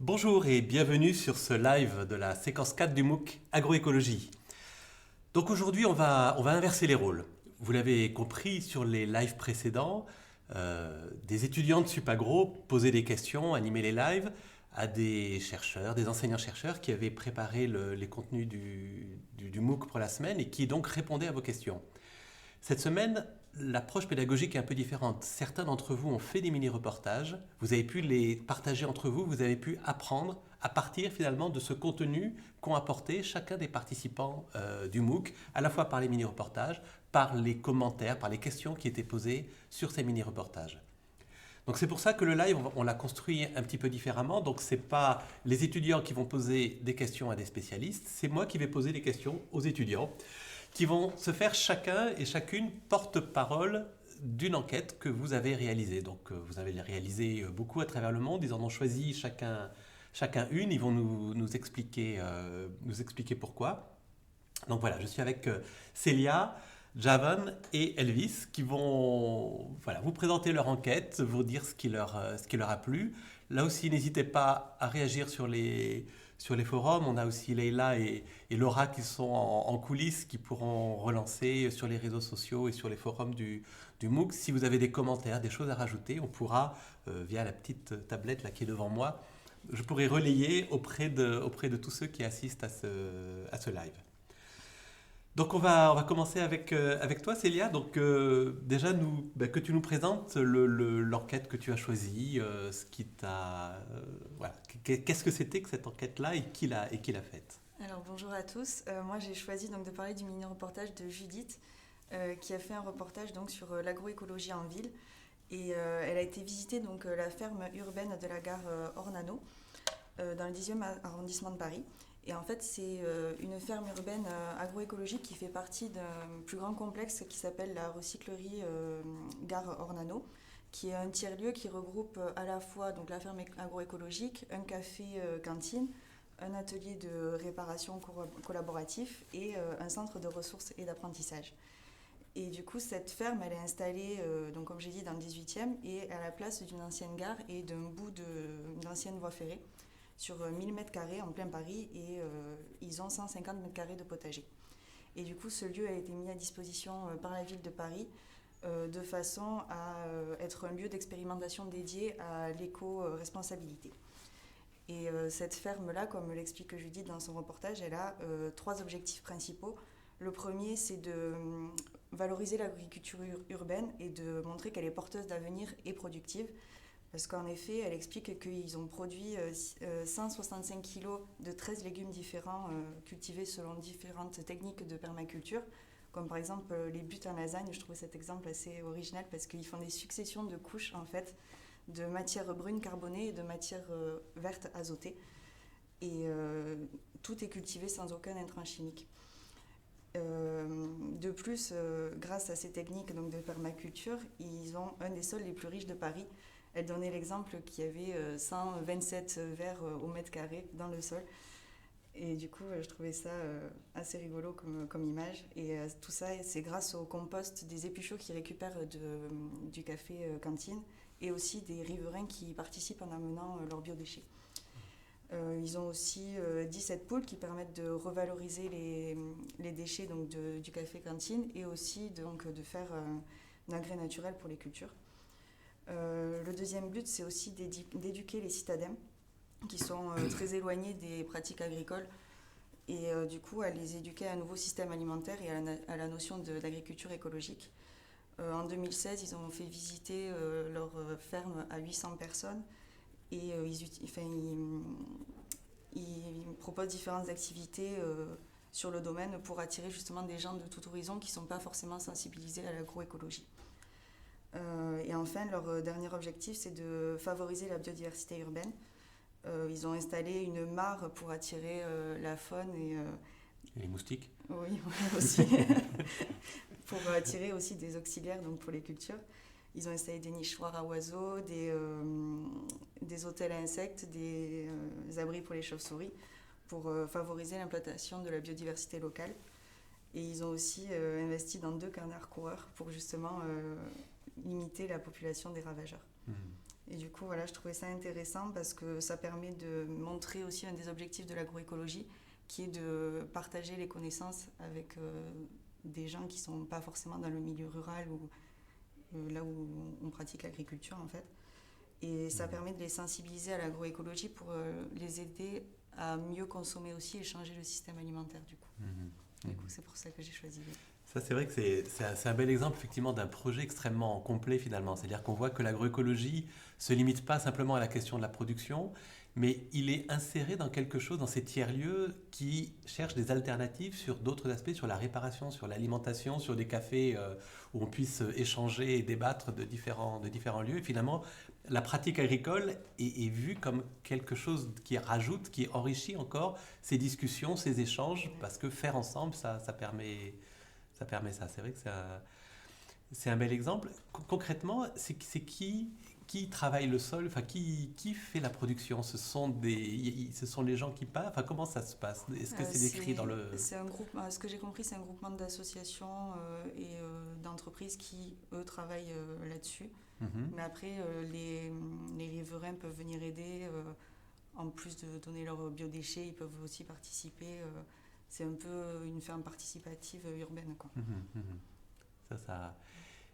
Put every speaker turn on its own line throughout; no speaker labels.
Bonjour et bienvenue sur ce live de la séquence 4 du MOOC Agroécologie. Donc aujourd'hui, on va inverser les rôles. Vous l'avez compris sur les lives précédents, des étudiants de Supagro posaient des questions, animaient les lives à des chercheurs, des enseignants-chercheurs qui avaient préparé les contenus du MOOC pour la semaine et qui donc répondaient à vos questions. Cette semaine, l'approche pédagogique est un peu différente. Certains d'entre vous ont fait des mini-reportages, vous avez pu les partager entre vous, vous avez pu apprendre à partir finalement de ce contenu qu'ont apporté chacun des participants du MOOC, à la fois par les mini-reportages, par les commentaires, par les questions qui étaient posées sur ces mini-reportages. Donc c'est pour ça que le live, on l'a construit un petit peu différemment. Donc ce n'est pas les étudiants qui vont poser des questions à des spécialistes, c'est moi qui vais poser des questions aux étudiants qui vont se faire chacun et chacune porte-parole d'une enquête que vous avez réalisée. Donc vous avez réalisé beaucoup à travers le monde, ils en ont choisi chacun une, ils vont nous expliquer pourquoi. Donc voilà, je suis avec Célia, Javan et Elvis qui vont vous présenter leur enquête, vous dire ce qui leur a plu. Là aussi, n'hésitez pas à réagir sur les forums. On a aussi Leïla et Laura qui sont en coulisses, qui pourront relancer sur les réseaux sociaux et sur les forums du MOOC. Si vous avez des commentaires, des choses à rajouter, on pourra, via la petite tablette là, qui est devant moi, je pourrai relayer auprès de tous ceux qui assistent à ce live. Donc on va commencer avec toi Célia. Donc déjà que tu nous présentes l'enquête que tu as choisie, ce qui t'a voilà. Qu'est-ce que c'était que cette enquête-là et qui l'a faite?
Alors bonjour à tous, moi j'ai choisi donc de parler du mini-reportage de Judith qui a fait un reportage donc sur l'agroécologie en ville et elle a été visiter donc la ferme urbaine de la gare Ornano dans le 10e arrondissement de Paris. Et en fait, c'est une ferme urbaine agroécologique qui fait partie d'un plus grand complexe qui s'appelle la recyclerie Gare Ornano, qui est un tiers-lieu qui regroupe à la fois donc, la ferme agroécologique, un café cantine, un atelier de réparation collaboratif et un centre de ressources et d'apprentissage. Et du coup, cette ferme, elle est installée, donc, comme j'ai dit, dans le 18e et à la place d'une ancienne gare et d'un bout d'une ancienne voie ferrée, sur 1000 m² en plein Paris et ils ont 150 m² de potager. Et du coup, ce lieu a été mis à disposition par la ville de Paris de façon à être un lieu d'expérimentation dédié à l'éco-responsabilité. Et cette ferme-là, comme l'explique Judith dans son reportage, elle a 3 objectifs principaux. Le premier, c'est de valoriser l'agriculture urbaine et de montrer qu'elle est porteuse d'avenir et productive. Parce qu'en effet, elle explique qu'ils ont produit 165 kg de 13 légumes différents cultivés selon différentes techniques de permaculture, comme par exemple les buts en lasagne. Je trouve cet exemple assez original parce qu'ils font des successions de couches en fait, de matière brune carbonée et de matière verte azotée. Et tout est cultivé sans aucun intrant chimique. De plus, grâce à ces techniques donc, de permaculture, ils ont un des sols les plus riches de Paris. Elle donnait l'exemple qu'il y avait 127 vers au mètre carré dans le sol. Et du coup, je trouvais ça assez rigolo comme image. Et tout ça, c'est grâce au compost des épluchures qui récupèrent du café cantine et aussi des riverains qui participent en amenant leurs biodéchets. Ils ont aussi 17 poules qui permettent de revaloriser les déchets donc du café cantine et aussi donc, de faire un engrais naturel pour les cultures. Le deuxième but, c'est aussi d'éduquer les citadins qui sont très éloignés des pratiques agricoles et du coup à les éduquer à un nouveau système alimentaire et à la notion d'agriculture écologique. En 2016, ils ont fait visiter leur ferme à 800 personnes et ils proposent différentes activités sur le domaine pour attirer justement des gens de tout horizon qui ne sont pas forcément sensibilisés à l'agroécologie. Et enfin, leur dernier objectif, c'est de favoriser la biodiversité urbaine. Ils ont installé une mare pour attirer la faune et
les moustiques.
Oui, aussi. Pour attirer aussi des auxiliaires donc pour les cultures. Ils ont installé des nichoirs à oiseaux, des hôtels à insectes, des abris pour les chauves-souris, pour favoriser l'implantation de la biodiversité locale. Et ils ont aussi investi dans 2 canards coureurs pour justement limiter la population des ravageurs. Et du coup, voilà, je trouvais ça intéressant parce que ça permet de montrer aussi un des objectifs de l'agroécologie, qui est de partager les connaissances avec des gens qui ne sont pas forcément dans le milieu rural ou là où on pratique l'agriculture en fait. Et ça permet de les sensibiliser à l'agroécologie pour les aider à mieux consommer aussi et changer le système alimentaire du coup. Du coup, c'est pour ça que j'ai choisi.
Ça, c'est vrai que c'est un bel exemple effectivement d'un projet extrêmement complet finalement. C'est-à-dire qu'on voit que l'agroécologie se limite pas simplement à la question de la production, mais il est inséré dans quelque chose, dans ces tiers-lieux qui cherchent des alternatives sur d'autres aspects, sur la réparation, sur l'alimentation, sur des cafés où on puisse échanger et débattre de différents lieux. Et finalement, la pratique agricole est vue comme quelque chose qui rajoute, qui enrichit encore ces discussions, ces échanges, parce que faire ensemble, ça permet ça. C'est vrai que c'est un bel exemple. Concrètement, c'est qui travaille le sol, enfin qui fait la production? Ce sont les gens qui partent. Enfin, comment ça se passe? Est-ce que c'est décrit dans le...
C'est un groupe, ce que j'ai compris, c'est un groupement d'associations et d'entreprises qui, eux, travaillent là-dessus. Mais après, les riverains peuvent venir aider. En plus de donner leurs biodéchets, ils peuvent aussi participer. C'est un peu une ferme participative urbaine, quoi.
Ça.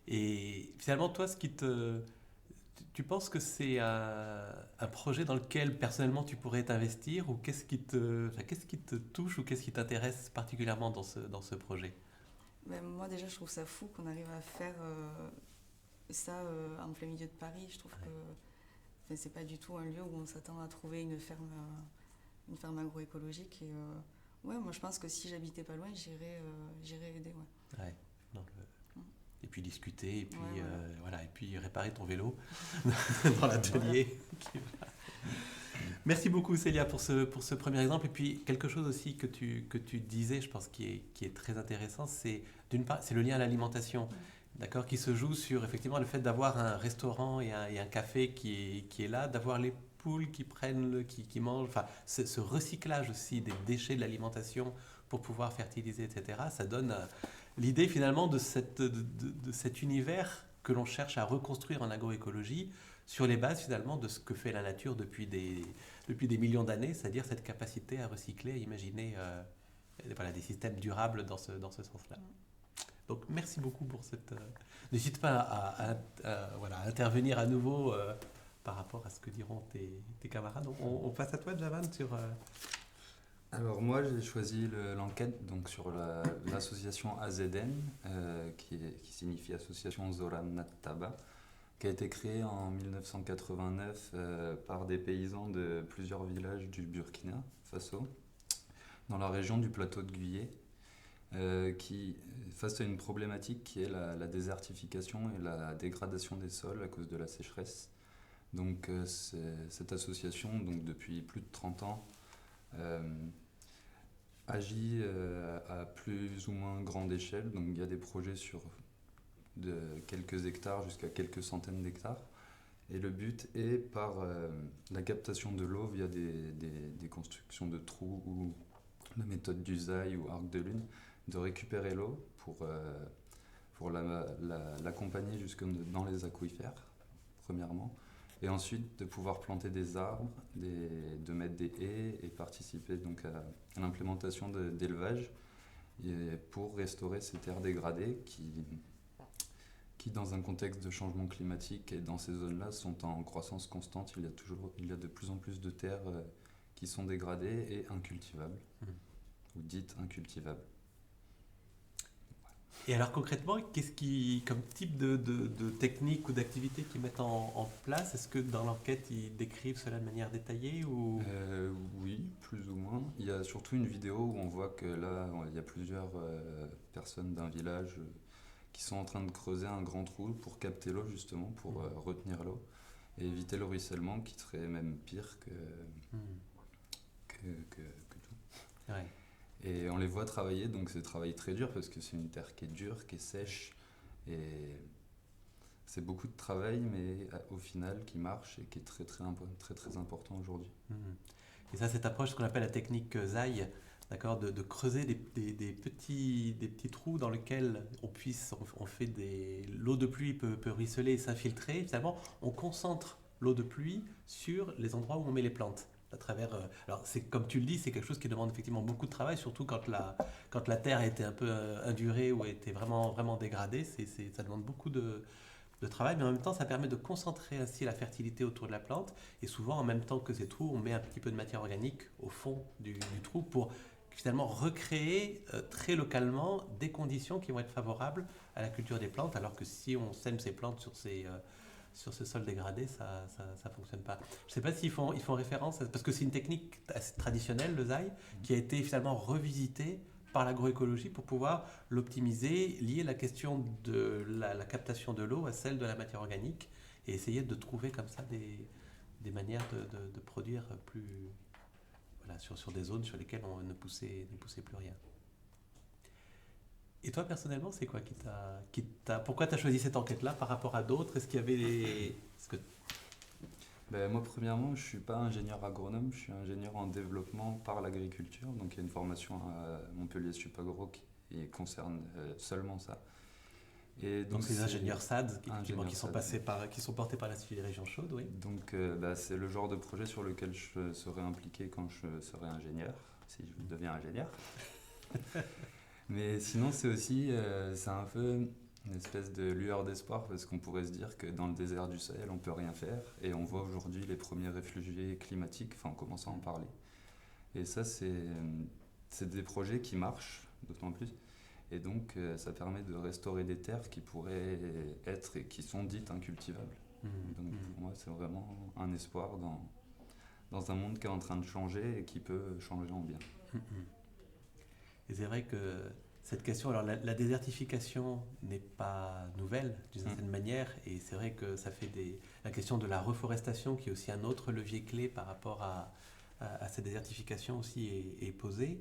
Et finalement, toi, tu penses que c'est un projet dans lequel personnellement tu pourrais t'investir ou qu'est-ce qui te touche ou qu'est-ce qui t'intéresse particulièrement dans ce projet?
Ben, moi, déjà, je trouve ça fou qu'on arrive à faire ça en plein milieu de Paris. Je trouve que c'est pas du tout un lieu où on s'attend à trouver une ferme agroécologique. Et ouais, moi, je pense que si j'habitais pas loin, j'irais aider. Ouais.
Ouais, dans et puis discuter, et puis,
Ouais,
voilà, et puis réparer ton vélo dans l'atelier. Merci beaucoup Célia pour ce premier exemple. Et puis quelque chose aussi que tu disais, je pense, qui est très intéressant, c'est d'une part, c'est le lien à l'alimentation, d'accord, qui se joue sur effectivement le fait d'avoir un restaurant et un café qui est là, d'avoir les poules qui prennent, qui mangent, enfin ce recyclage aussi des déchets de l'alimentation pour pouvoir fertiliser, etc. Ça donne l'idée finalement de cet univers que l'on cherche à reconstruire en agroécologie sur les bases finalement de ce que fait la nature depuis des millions d'années, c'est-à-dire cette capacité à recycler, à imaginer voilà, des systèmes durables dans ce sens-là. Donc merci beaucoup pour cette... N'hésite pas voilà, à intervenir à nouveau par rapport à ce que diront tes camarades. On passe à toi, Javan, sur...
Alors moi j'ai choisi l'enquête donc sur l'association AZN qui signifie Association Zoran Nattaba, qui a été créée en 1989 par des paysans de plusieurs villages du Burkina Faso, dans la région du plateau de Guyé, qui, face à une problématique qui est la désertification et la dégradation des sols à cause de la sécheresse. Donc cette association, donc, depuis plus de 30 ans, agit à plus ou moins grande échelle. Donc il y a des projets sur de quelques hectares jusqu'à quelques centaines d'hectares. Et le but est, par la captation de l'eau via des constructions de trous ou la méthode d'Usaï ou arc de lune, de récupérer l'eau pour l'accompagner jusque dans les aquifères, premièrement, et ensuite de pouvoir planter des arbres, de mettre des haies et participer donc à l'implémentation d'élevage pour restaurer ces terres dégradées qui, dans un contexte de changement climatique et dans ces zones-là, sont en croissance constante. Il y a de plus en plus de terres qui sont dégradées et incultivables, ou dites incultivables.
Et alors concrètement, qu'est-ce comme type de technique ou d'activité qu'ils mettent en place? Est-ce que dans l'enquête, ils décrivent cela de manière détaillée ou...
Oui, plus ou moins. Il y a surtout une vidéo où on voit que là, il y a plusieurs personnes d'un village qui sont en train de creuser un grand trou pour capter l'eau, justement, pour retenir l'eau et éviter le ruissellement, qui serait même pire que tout.
Ouais.
Et on les voit travailler, donc c'est un travail très dur parce que c'est une terre qui est dure, qui est sèche, et c'est beaucoup de travail, mais au final qui marche et qui est très très important aujourd'hui.
Et ça, cette approche, ce qu'on appelle la technique Zai, d'accord, de creuser des petits trous dans lesquels l'eau de pluie peut ruisseler et s'infiltrer. Finalement, on concentre l'eau de pluie sur les endroits où on met les plantes. À travers, alors c'est comme tu le dis, c'est quelque chose qui demande effectivement beaucoup de travail, surtout quand la terre a été un peu indurée ou a été vraiment, vraiment dégradée. Ça demande beaucoup de travail, mais en même temps, ça permet de concentrer ainsi la fertilité autour de la plante. Et souvent, en même temps que ces trous, on met un petit peu de matière organique au fond du trou pour finalement recréer très localement des conditions qui vont être favorables à la culture des plantes, alors que si on sème ces plantes sur ce sol dégradé, ça ne fonctionne pas. Je ne sais pas s'ils font référence, parce que c'est une technique assez traditionnelle, le ZAI, qui a été finalement revisitée par l'agroécologie pour pouvoir l'optimiser, lier la question de la captation de l'eau à celle de la matière organique et essayer de trouver comme ça des manières de produire plus, voilà, sur des zones sur lesquelles on ne poussait plus rien. Et toi, personnellement, c'est quoi pourquoi tu as choisi cette enquête-là par rapport à d'autres? Est-ce qu'il y avait
Moi, premièrement, je ne suis pas ingénieur agronome, je suis ingénieur en développement par l'agriculture. Donc, il y a une formation à Montpellier Supagro qui concerne seulement ça.
Et donc ces ingénieurs SAD qui sont portés par l'Institut des régions chaudes, oui.
Donc, c'est le genre de projet sur lequel je serai impliqué quand je serai ingénieur, si je deviens ingénieur. Mais sinon, c'est un peu une espèce de lueur d'espoir parce qu'on pourrait se dire que dans le désert du Sahel, on ne peut rien faire. Et on voit aujourd'hui les premiers réfugiés climatiques, on commence à en parler. Et ça, c'est des projets qui marchent, d'autant plus. Et donc, ça permet de restaurer des terres qui pourraient être et qui sont dites incultivables. Donc, pour moi, c'est vraiment un espoir dans un monde qui est en train de changer et qui peut changer en bien.
Et c'est vrai que cette question, alors la désertification n'est pas nouvelle d'une certaine manière, et c'est vrai que ça fait la question de la reforestation, qui est aussi un autre levier clé par rapport à cette désertification aussi est posée.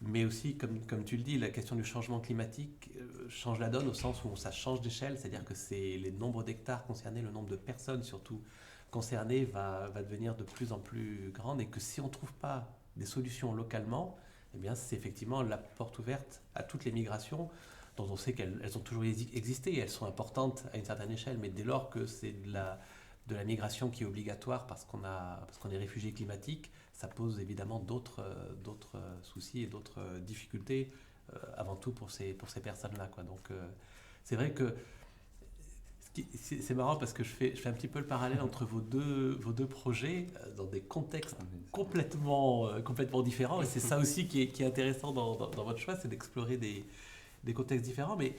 Mais aussi, comme tu le dis, la question du changement climatique change la donne au sens où ça change d'échelle, c'est-à-dire que c'est les nombres d'hectares concernés, le nombre de personnes surtout concernées va devenir de plus en plus grande, et que si on ne trouve pas des solutions localement, eh bien, c'est effectivement la porte ouverte à toutes les migrations dont on sait qu'elles ont toujours existé, elles sont importantes à une certaine échelle, mais dès lors que c'est de la migration qui est obligatoire parce qu'on est réfugié climatique, ça pose évidemment d'autres soucis et d'autres difficultés, avant tout pour ces personnes-là, quoi. Donc c'est vrai que c'est marrant parce que je fais un petit peu le parallèle entre vos deux projets dans des contextes complètement différents, et c'est ça aussi qui est intéressant dans votre choix, c'est d'explorer des contextes différents. Mais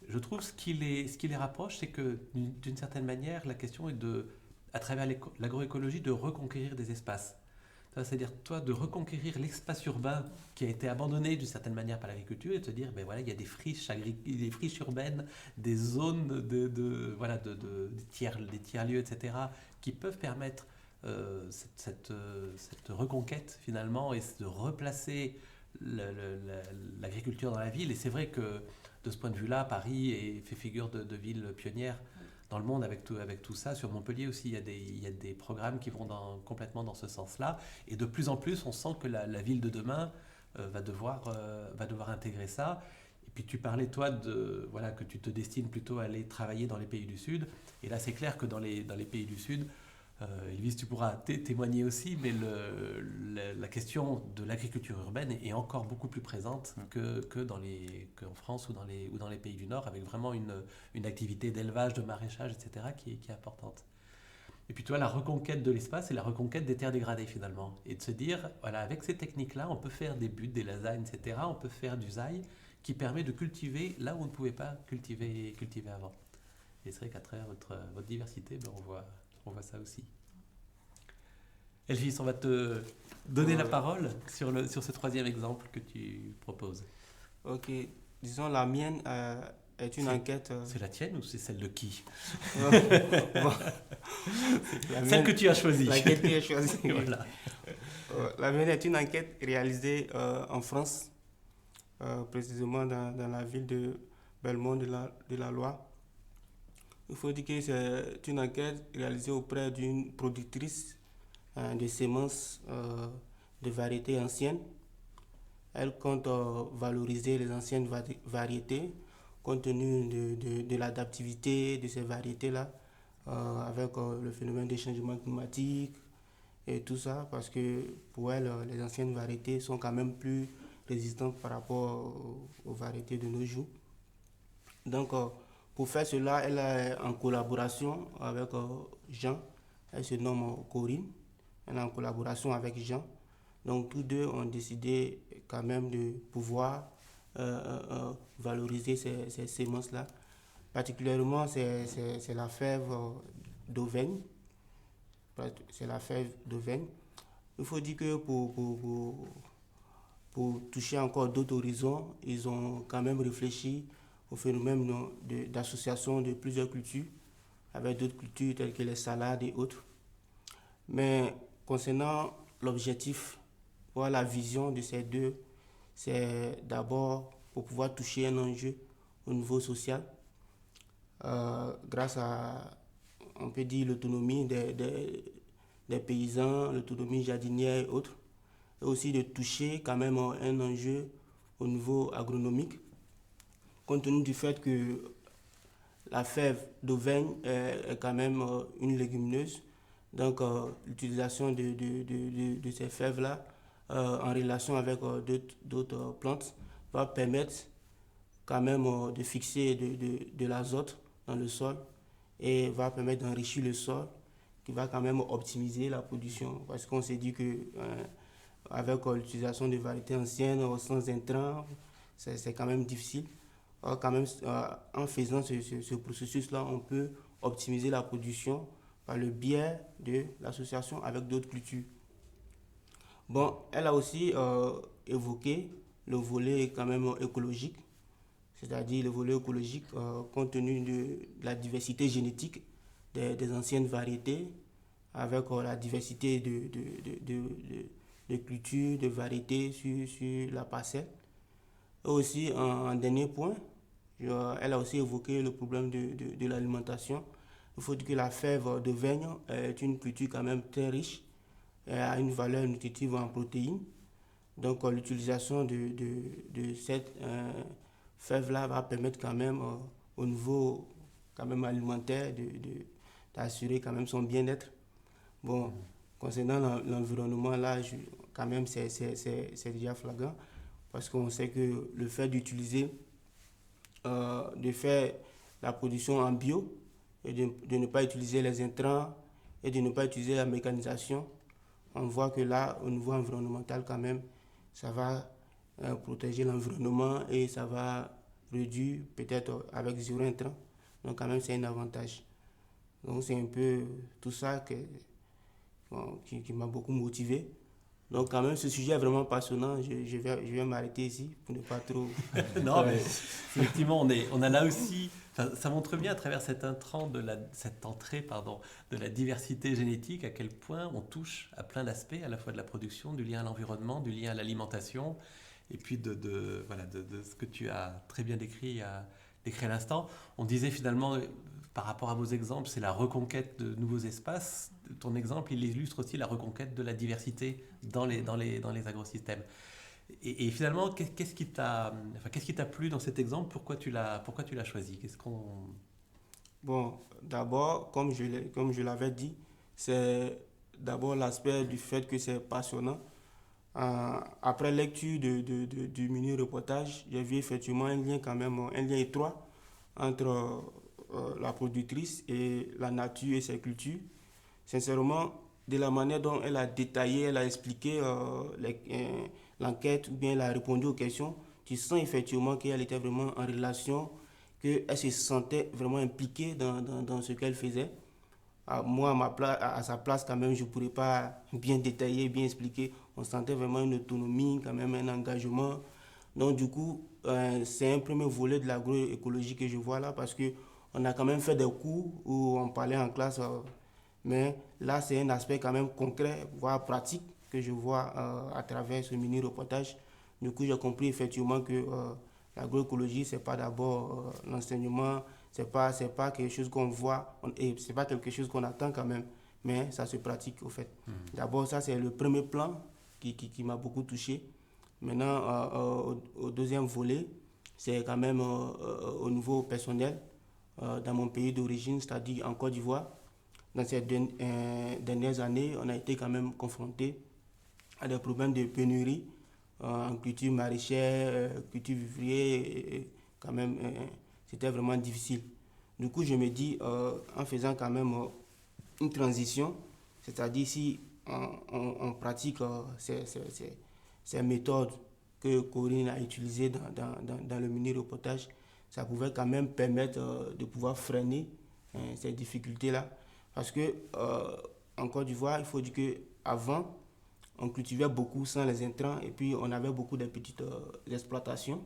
je trouve ce qui les rapproche, c'est que d'une certaine manière, la question est à travers l'agroécologie, de reconquérir des espaces. C'est-à-dire, toi, de reconquérir l'espace urbain qui a été abandonné d'une certaine manière par l'agriculture, et de te dire, voilà, il y a des friches urbaines, des zones des tiers-lieux, etc., qui peuvent permettre cette reconquête, finalement, et de replacer l'agriculture dans la ville. Et c'est vrai que, de ce point de vue-là, Paris fait figure de ville pionnière dans le monde avec tout ça. Sur Montpellier aussi, il y a des programmes qui vont complètement dans ce sens-là. Et de plus en plus, on sent que la ville de demain va devoir intégrer ça. Et puis tu parlais, toi, que tu te destines plutôt à aller travailler dans les pays du Sud. Et là, c'est clair que dans les pays du Sud, Elvis, tu pourras témoigner aussi, mais la question de l'agriculture urbaine est encore beaucoup plus présente qu'en France ou dans les pays du Nord, avec vraiment une activité d'élevage, de maraîchage, etc., qui est importante. Et puis toi, la reconquête de l'espace et la reconquête des terres dégradées, finalement. Et de se dire, voilà, avec ces techniques-là, on peut faire des buttes, des lasagnes, etc., on peut faire du ZAI qui permet de cultiver là où on ne pouvait pas cultiver avant. Et c'est vrai qu'à travers votre diversité, on voit ça aussi. Elvis, on va te donner la parole sur ce troisième exemple que tu proposes.
Ok, disons la mienne est une enquête...
C'est la tienne ou c'est celle de qui?
Bon,
celle que tu as choisie.
Laquelle que j'ai choisie.
Voilà.
La mienne est une enquête réalisée en France, précisément dans la ville de Belmont de la Loire. Il faut dire que c'est une enquête réalisée auprès d'une productrice de semences de variétés anciennes. Elle compte valoriser les anciennes variétés compte tenu de l'adaptivité de ces variétés-là avec le phénomène des changements climatiques et tout ça, parce que pour elle, les anciennes variétés sont quand même plus résistantes par rapport aux variétés de nos jours. Donc, pour faire cela, elle est en collaboration avec Jean. Elle se nomme Corinne. Elle est en collaboration avec Jean. Donc, tous deux ont décidé quand même de pouvoir valoriser ces semences-là. Particulièrement, c'est la fève d'Auvergne. C'est la fève d'Auvergne. Il faut dire que pour toucher encore d'autres horizons, ils ont quand même réfléchi au phénomène d'association de plusieurs cultures avec d'autres cultures telles que les salades et autres. Mais concernant l'objectif, voir la vision de ces deux, c'est d'abord pour pouvoir toucher un enjeu au niveau social, grâce à, on peut dire, l'autonomie des paysans, l'autonomie jardinière et autres, et aussi de toucher quand même un enjeu au niveau agronomique, compte tenu du fait que la fève d'Auvergne est quand même une légumineuse. Donc, l'utilisation de ces fèves-là en relation avec d'autres plantes va permettre quand même de fixer de l'azote dans le sol et va permettre d'enrichir le sol, qui va quand même optimiser la production. Parce qu'on s'est dit que avec l'utilisation de variétés anciennes sans intrants, c'est quand même difficile. Quand même, en faisant ce processus-là, on peut optimiser la production par le biais de l'association avec d'autres cultures. Bon, elle a aussi évoqué le volet quand même écologique, c'est-à-dire le volet écologique compte tenu de la diversité génétique des anciennes variétés, avec la diversité de cultures, de variétés sur la parcelle. Et aussi, en dernier point, elle a aussi évoqué le problème de l'alimentation. Il faut dire que la fève d'Auvergne est une culture quand même très riche et a une valeur nutritive en protéines. Donc, l'utilisation de cette fève-là va permettre quand même au niveau quand même alimentaire d'assurer quand même son bien-être. Bon, concernant l'environnement, là, quand même, c'est déjà flagrant parce qu'on sait que le fait d'utiliser, de faire la production en bio et de ne pas utiliser les intrants et de ne pas utiliser la mécanisation, on voit que là, au niveau environnemental, quand même, ça va protéger l'environnement et ça va réduire peut-être avec zéro intrant. Donc, quand même, c'est un avantage. Donc, c'est un peu tout ça qui m'a beaucoup motivé. Donc, quand même, ce sujet est vraiment passionnant. Je vais m'arrêter ici pour ne pas trop.
Non, mais effectivement, on a là aussi. Ça montre bien à travers cette entrée de la diversité génétique à quel point on touche à plein d'aspects, à la fois de la production, du lien à l'environnement, du lien à l'alimentation, et puis de ce que tu as très bien décrit à l'instant. On disait finalement, par rapport à vos exemples, c'est la reconquête de nouveaux espaces. Ton exemple, il illustre aussi la reconquête de la diversité dans les agrosystèmes. Et finalement, qu'est-ce qui t'a plu dans cet exemple? Pourquoi tu l'as choisi?
Bon, d'abord, comme je l'avais dit, c'est d'abord l'aspect du fait que c'est passionnant. Après lecture du mini-reportage, j'ai vu effectivement un lien quand même, un lien étroit entre la productrice et la nature et ses cultures. Sincèrement, de la manière dont elle a détaillé, elle a expliqué l'enquête ou bien elle a répondu aux questions, tu sens effectivement qu'elle était vraiment en relation, qu'elle se sentait vraiment impliquée dans ce qu'elle faisait. Moi, à sa place, quand même, je ne pourrais pas bien détailler, bien expliquer. On sentait vraiment une autonomie, quand même un engagement. Donc, du coup, c'est un premier volet de l'agroécologie que je vois là, parce qu'on a quand même fait des cours où on parlait en classe, mais là, c'est un aspect quand même concret, voire pratique, que je vois à travers ce mini-reportage. Du coup, j'ai compris effectivement que l'agroécologie, ce n'est pas d'abord l'enseignement, c'est pas quelque chose qu'on voit, et c'est pas quelque chose qu'on attend quand même, mais ça se pratique au fait. D'abord, ça, c'est le premier plan qui m'a beaucoup touché. Maintenant, au deuxième volet, c'est quand même au niveau personnel, dans mon pays d'origine, c'est-à-dire en Côte d'Ivoire. dans ces dernières années, on a été quand même confronté à des problèmes de pénurie en culture maraîchère, culture vivrière, quand même, c'était vraiment difficile. Du coup, je me dis, en faisant quand même une transition, c'est-à-dire si on pratique ces méthodes que Corinne a utilisées dans le mini-reportage, ça pouvait quand même permettre de pouvoir freiner ces difficultés-là. Parce que en Côte d'Ivoire, il faut dire qu'avant, on cultivait beaucoup sans les intrants et puis on avait beaucoup de petites exploitations.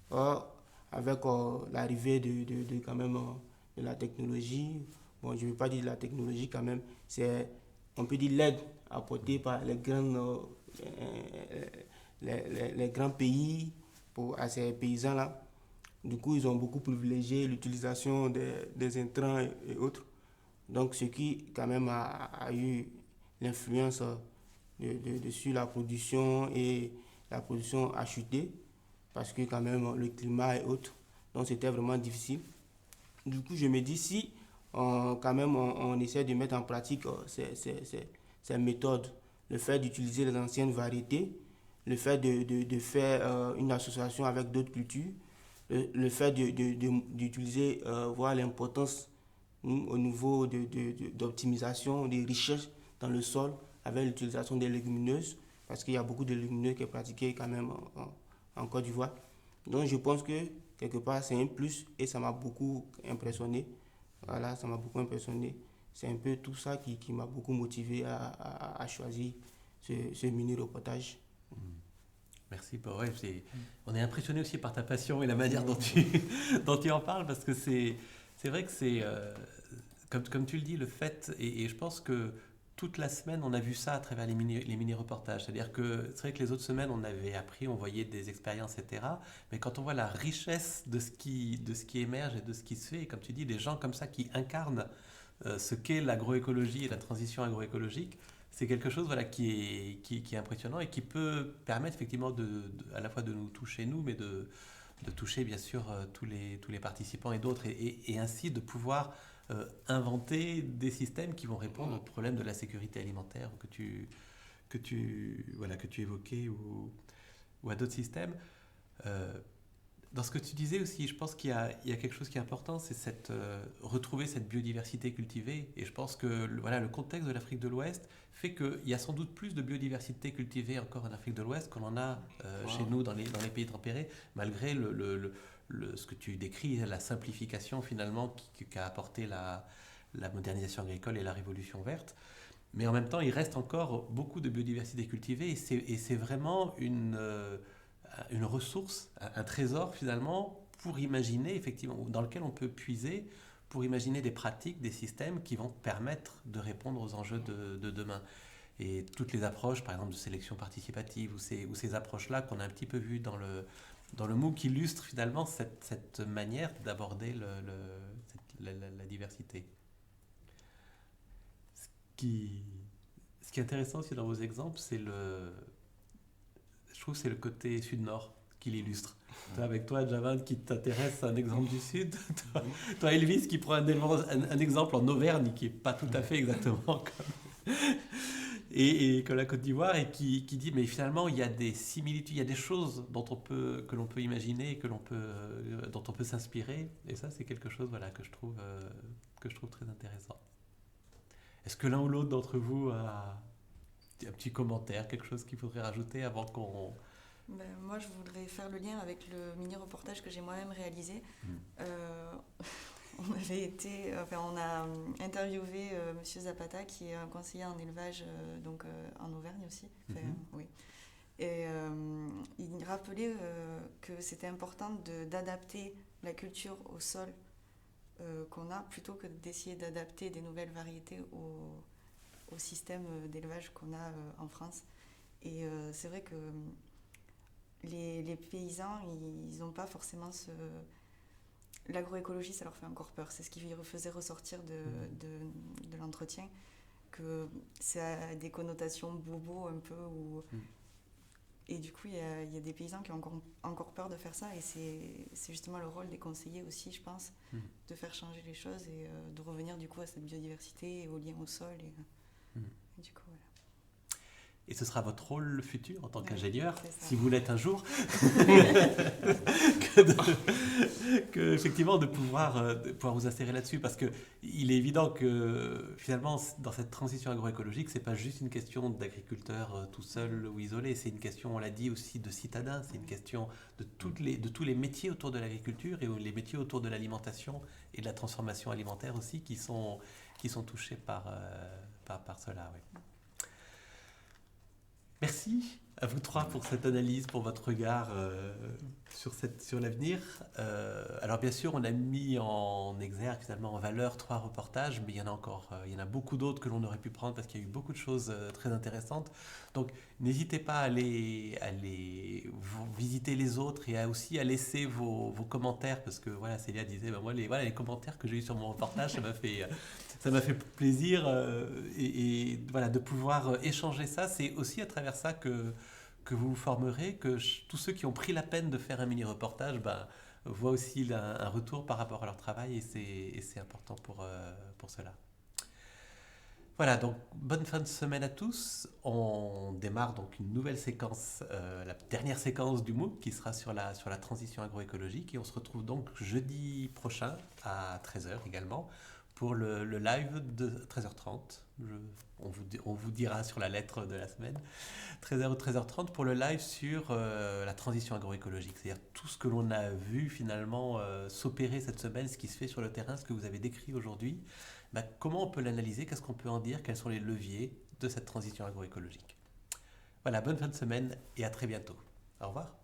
Or, avec l'arrivée quand même, de la technologie, bon, je ne veux pas dire de la technologie quand même, on peut dire l'aide apportée par les grands pays à ces paysans-là. Du coup, ils ont beaucoup privilégié l'utilisation des intrants et autres. Donc, ce qui, quand même, a eu l'influence sur la production, et la production a chuté parce que, quand même, le climat et autres. Donc, c'était vraiment difficile. Du coup, je me dis, si quand même on essaie de mettre en pratique ces méthodes, le fait d'utiliser les anciennes variétés, le fait de faire une association avec d'autres cultures, le fait d'utiliser, voir l'importance au niveau d'optimisation des richesses dans le sol avec l'utilisation des légumineuses, parce qu'il y a beaucoup de légumineuses qui est pratiquées quand même en Côte d'Ivoire. Donc je pense que quelque part c'est un plus et ça m'a beaucoup impressionné. Voilà, ça m'a beaucoup impressionné. C'est un peu tout ça qui m'a beaucoup motivé à choisir ce mini-reportage.
Merci. Bah ouais, on est impressionné aussi par ta passion et la manière dont dont tu en parles, parce que c'est vrai que c'est, comme tu le dis, le fait, et je pense que toute la semaine, on a vu ça à travers les mini-reportages. C'est-à-dire que c'est vrai que les autres semaines, on avait appris, on voyait des expériences, etc. Mais quand on voit la richesse de ce qui émerge et de ce qui se fait, et comme tu dis, des gens comme ça qui incarnent ce qu'est l'agroécologie et la transition agroécologique, c'est quelque chose, voilà, qui est impressionnant et qui peut permettre effectivement à la fois de nous toucher nous, mais de toucher bien sûr tous les participants et d'autres, et ainsi de pouvoir inventer des systèmes qui vont répondre aux problèmes de la sécurité alimentaire que tu évoquais, ou à d'autres systèmes. Dans ce que tu disais aussi, je pense qu'il y a quelque chose qui est important, c'est retrouver cette biodiversité cultivée. Et je pense que le contexte de l'Afrique de l'Ouest fait qu'il y a sans doute plus de biodiversité cultivée encore en Afrique de l'Ouest qu'on en a chez nous dans les pays tempérés, malgré ce que tu décris, la simplification finalement qu'a apporté la modernisation agricole et la révolution verte. Mais en même temps, il reste encore beaucoup de biodiversité cultivée, et c'est vraiment une ressource, un trésor finalement, pour imaginer effectivement, dans lequel on peut puiser pour imaginer des pratiques, des systèmes qui vont permettre de répondre aux enjeux de demain. Et toutes les approches, par exemple de sélection participative, ou ces approches-là qu'on a un petit peu vues dans le MOOC, illustrent finalement cette manière d'aborder la diversité. Ce qui est intéressant aussi dans vos exemples, je trouve que c'est le côté sud-nord qui l'illustre. Avec toi, Javan, qui t'intéresse à un exemple du sud. Toi, Elvis, qui prend un exemple en Auvergne, qui n'est pas tout à fait exactement comme, et comme la Côte d'Ivoire, et qui dit, mais finalement, il y a des similitudes, il y a des choses que l'on peut imaginer, et dont on peut s'inspirer. Et ça, c'est quelque chose, voilà, que je trouve très intéressant. Est-ce que l'un ou l'autre d'entre vous a un petit commentaire, quelque chose qu'il faudrait rajouter avant qu'on...
Moi, je voudrais faire le lien avec le mini-reportage que j'ai moi-même réalisé. On a interviewé Monsieur Zapata, qui est un conseiller en élevage, en Auvergne aussi. Oui. Et il rappelait que c'était important d'adapter la culture au sol qu'on a, plutôt que d'essayer d'adapter des nouvelles variétés au système d'élevage qu'on a en France. Et c'est vrai que les paysans, ils n'ont pas forcément l'agroécologie, ça leur fait encore peur. C'est ce qui faisait ressortir de l'entretien, que ça a des connotations bobo un peu, où Et du coup, il y a des paysans qui ont encore peur de faire ça. Et c'est justement le rôle des conseillers aussi, je pense, de faire changer les choses et de revenir du coup à cette biodiversité et au lien au sol. Et du coup, voilà.
Et ce sera votre rôle futur en tant
Ouais,
qu'ingénieur,
c'est ça.
si vous l'êtes un jour, effectivement de pouvoir vous insérer là-dessus, parce que il est évident que finalement dans cette transition agroécologique, c'est pas juste une question d'agriculteur tout seul ou isolé, c'est une question, on l'a dit aussi, de citadin, c'est une question de tous les métiers autour de l'agriculture et les métiers autour de l'alimentation et de la transformation alimentaire aussi qui sont touchés par cela. Oui. Merci à vous trois pour cette analyse, pour votre regard sur l'avenir. Alors bien sûr, on a mis en exergue, finalement, en valeur 3 reportages, mais il y en a encore, il y en a beaucoup d'autres que l'on aurait pu prendre parce qu'il y a eu beaucoup de choses très intéressantes. Donc n'hésitez pas à aller visiter les autres et aussi à laisser vos commentaires, parce que voilà, Célia disait, moi les commentaires que j'ai eu sur mon reportage, ça m'a fait plaisir et voilà, de pouvoir échanger ça. C'est aussi à travers ça que vous vous formerez, que tous ceux qui ont pris la peine de faire un mini-reportage voient aussi un retour par rapport à leur travail et c'est important pour cela. Voilà, donc bonne fin de semaine à tous. On démarre donc une nouvelle séquence, la dernière séquence du MOOC qui sera sur la transition agroécologique et on se retrouve donc jeudi prochain à 13h également pour le live de 13h30. On vous dira sur la lettre de la semaine, 13h ou 13h30 pour le live sur la transition agroécologique. C'est-à-dire tout ce que l'on a vu finalement s'opérer cette semaine, ce qui se fait sur le terrain, ce que vous avez décrit aujourd'hui. Comment on peut l'analyser, qu'est-ce qu'on peut en dire, quels sont les leviers de cette transition agroécologique. Voilà, bonne fin de semaine et à très bientôt. Au revoir.